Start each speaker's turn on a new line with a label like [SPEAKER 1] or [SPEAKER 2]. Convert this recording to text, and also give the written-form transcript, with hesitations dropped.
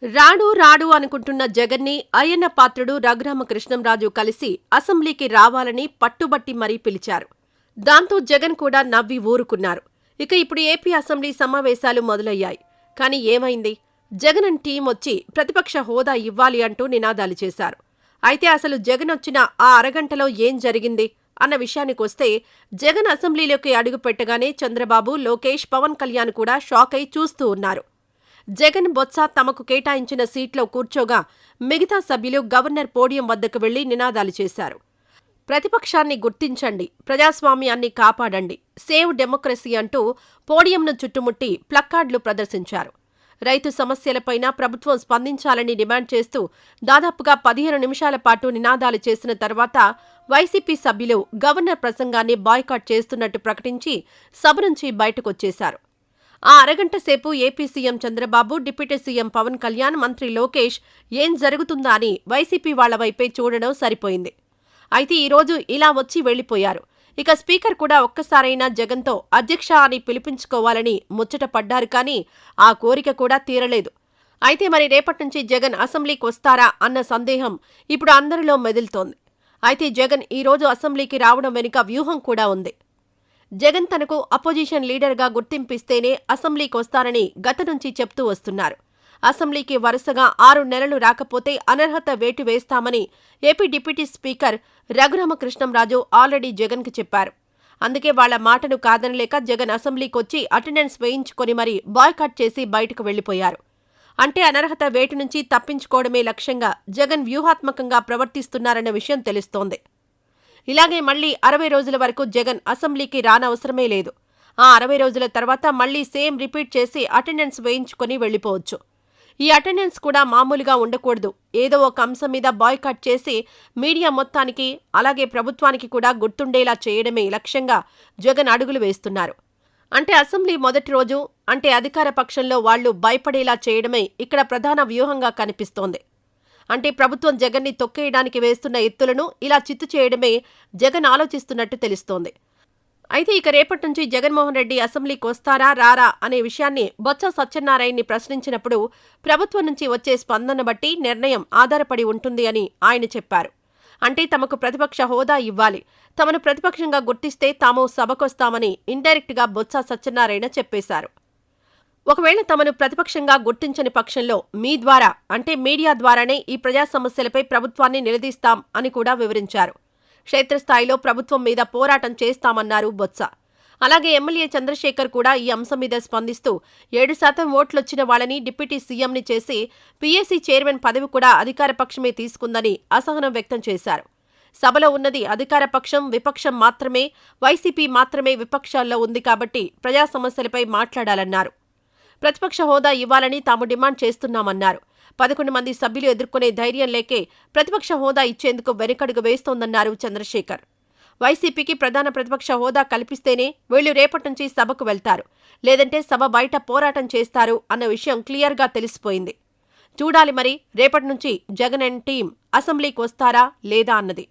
[SPEAKER 1] రాడు రాడు అనుకుంటున్న జగన్ని అయ్యన్న పాత్రుడు రఘురామకృష్ణంరాజు కలిసి అసెంబ్లీకి రావాలని పట్టుబట్టి మరీ పిలిచారు. దాంతో జగన్ కూడా నవ్వి ఊరుకున్నారు. ఇక ఇప్పుడు ఏపీ అసెంబ్లీ సమావేశాలు మొదలయ్యాయి. కానీ ఏమైంది? జగన్ టీం వచ్చి ప్రతిపక్ష హోదా ఇవ్వాలి అంటూ నినాదాలు చేశారు. అయితే అసలు జగన్ వచ్చిన ఆ అరగంటలో ఏం జరిగింది అన్న విషయానికొస్తే, జగన్ అసెంబ్లీలోకి అడుగుపెట్టగానే చంద్రబాబు, లోకేష్, పవన్ కళ్యాణ్ కూడా షాక్ అయి చూస్తూ ఉన్నారు. జగన్, బొత్స తమకు కేటాయించిన సీట్లో కూర్చోగా మిగతా సభ్యులు గవర్నర్ పోడియం వద్దకు వెళ్లి నినాదాలు చేశారు. ప్రతిపక్షాన్ని గుర్తించండి, ప్రజాస్వామ్యాన్ని కాపాడండి, సేవ్ డెమోక్రసీ అంటూ పోడియంను చుట్టుముట్టి ప్లక్కార్డులు ప్రదర్శించారు. రైతు సమస్యలపైన ప్రభుత్వం స్పందించాలని డిమాండ్ చేస్తూ దాదాపుగా 15 నిమిషాల పాటు నినాదాలు చేసిన తర్వాత వైసీపీ సభ్యులు గవర్నర్ ప్రసంగాన్ని బాయ్కాట్ చేస్తున్నట్టు ప్రకటించి సభ నుంచి బయటకొచ్చేశారు. ఆ అరగంట సేపు AP CM Chandrababu, deputy CM Pawan Kalyan, మంత్రి లోకేష్ ఏం జరుగుతుందా అని వైసీపీ వాళ్ల వైపే చూడడం సరిపోయింది. అయితే ఈరోజు ఇలా వచ్చి వెళ్లిపోయారు. ఇక స్పీకర్ కూడా ఒక్కసారైనా జగన్తో అధ్యక్ష అని పిలిపించుకోవాలని ముచ్చట పడ్డారు. కానీ ఆ కోరిక కూడా తీరలేదు. అయితే మరి రేపటి నుంచి జగన్ అసెంబ్లీకి వస్తారా అన్న సందేహం ఇప్పుడు అందరిలో మెదులుతోంది. అయితే జగన్ ఈరోజు అసెంబ్లీకి రావడం వెనుక వ్యూహం కూడా ఉంది. జగన్ తనకు అపోజిషన్ లీడర్గా గుర్తింపిస్తేనే అసెంబ్లీకి వస్తారని గత నుంచి చెప్తూ వస్తున్నారు. అసెంబ్లీకి వరుసగా 6 నెలలు రాకపోతే అనర్హత వేటు వేస్తామని AP deputy speaker Raghurama Krishnam Raju already జగన్కు చెప్పారు. అందుకే వాళ్ల మాటను కాదనలేక జగన్ అసెంబ్లీకొచ్చి అటెండెన్స్ వేయించుకొని మరీ బాయ్కాట్ చేసి బయటకు వెళ్లిపోయారు. అంటే అనర్హత వేటు నుంచి తప్పించుకోవడమే లక్ష్యంగా జగన్ వ్యూహాత్మకంగా ప్రవర్తిస్తున్నారన్న విషయం తెలుస్తోంది. ఇలాగే మళ్లీ 60 రోజుల వరకు జగన్ అసెంబ్లీకి రానవసరమే లేదు. ఆ 60 రోజుల తర్వాత మళ్లీ సేమ్ రిపీట్ చేసి అటెండెన్స్ వేయించుకొని వెళ్లిపోవచ్చు. ఈ అటెండెన్స్ కూడా మామూలుగా ఉండకూడదు. ఏదో ఒక అంశం మీద బాయ్కాట్ చేసి మీడియా మొత్తానికి, అలాగే ప్రభుత్వానికి కూడా గుర్తుండేలా చేయడమే లక్ష్యంగా జగన్ అడుగులు వేస్తున్నారు. అంటే అసెంబ్లీ మొదటి రోజు అంటే అధికార పక్షంలో వాళ్లు భయపడేలా చేయడమే ఇక్కడ ప్రధాన వ్యూహంగా కనిపిస్తోంది. అంటే ప్రభుత్వం జగన్ని తొక్కేయడానికి వేస్తున్న ఎత్తులను ఇలా చిత్తు చేయడమే జగన్ ఆలోచిస్తున్నట్టు తెలుస్తోంది. అయితే ఇక రేపటి నుంచి జగన్మోహన్ రెడ్డి అసెంబ్లీకి వస్తారా రారా అనే విషయాన్ని బొత్స సత్యనారాయణని ప్రశ్నించినప్పుడు ప్రభుత్వం నుంచి వచ్చే స్పందన బట్టి నిర్ణయం ఆధారపడి ఉంటుంది అని ఆయన చెప్పారు. అంటే తమకు ప్రతిపక్ష హోదా ఇవ్వాలి, తమను ప్రతిపక్షంగా గుర్తిస్తే తాము సభకొస్తామని ఇండైరెక్ట్గా బొత్స సత్యనారాయణ చెప్పేశారు. ఒకవేళ తమను ప్రతిపక్షంగా గుర్తించని పక్షంలో మీ ద్వారా అంటే మీడియా ద్వారానే ఈ ప్రజా సమస్యలపై ప్రభుత్వాన్ని నిలదీస్తాం అని కూడా వివరించారు. క్షేత్రస్థాయిలో ప్రభుత్వం మీద పోరాటం చేస్తామన్నారు బొత్స. అలాగే ఎమ్మెల్యే చంద్రశేఖర్ కూడా ఈ అంశం మీద స్పందిస్తూ 7% ఓట్లొచ్చిన వాళ్ళని డిప్యూటీ సీఎంని చేసి పీఏసీ చైర్మన్ పదవి కూడా అధికార పక్షమే తీసుకుందని అసహనం వ్యక్తం చేశారు. సభలో ఉన్నది అధికార పక్షం, విపక్షం మాత్రమే. వైసీపీ మాత్రమే విపక్షాల్లో ఉంది కాబట్టి ప్రజా సమస్యలపై మాట్లాడాలన్నారు. ప్రతిపక్ష హోదా ఇవ్వాలని తాము డిమాండ్ చేస్తున్నామన్నారు. 11 మంది సభ్యులు ఎదుర్కొనే ధైర్యం లేకే ప్రతిపక్ష హోదా ఇచ్చేందుకు వెనుకడుగు వేస్తోందన్నారు చంద్రశేఖర్. వైసీపీకి ప్రధాన ప్రతిపక్ష హోదా కల్పిస్తేనే వీళ్లు రేపటి నుంచి సభకు వెళ్తారు, లేదంటే సభ బయట పోరాటం చేస్తారు అన్న విషయం క్లియర్గా తెలిసిపోయింది. చూడాలి మరి రేపటి నుంచి జగన్ అండ్ టీం అసెంబ్లీకి వస్తారా లేదా అన్నది.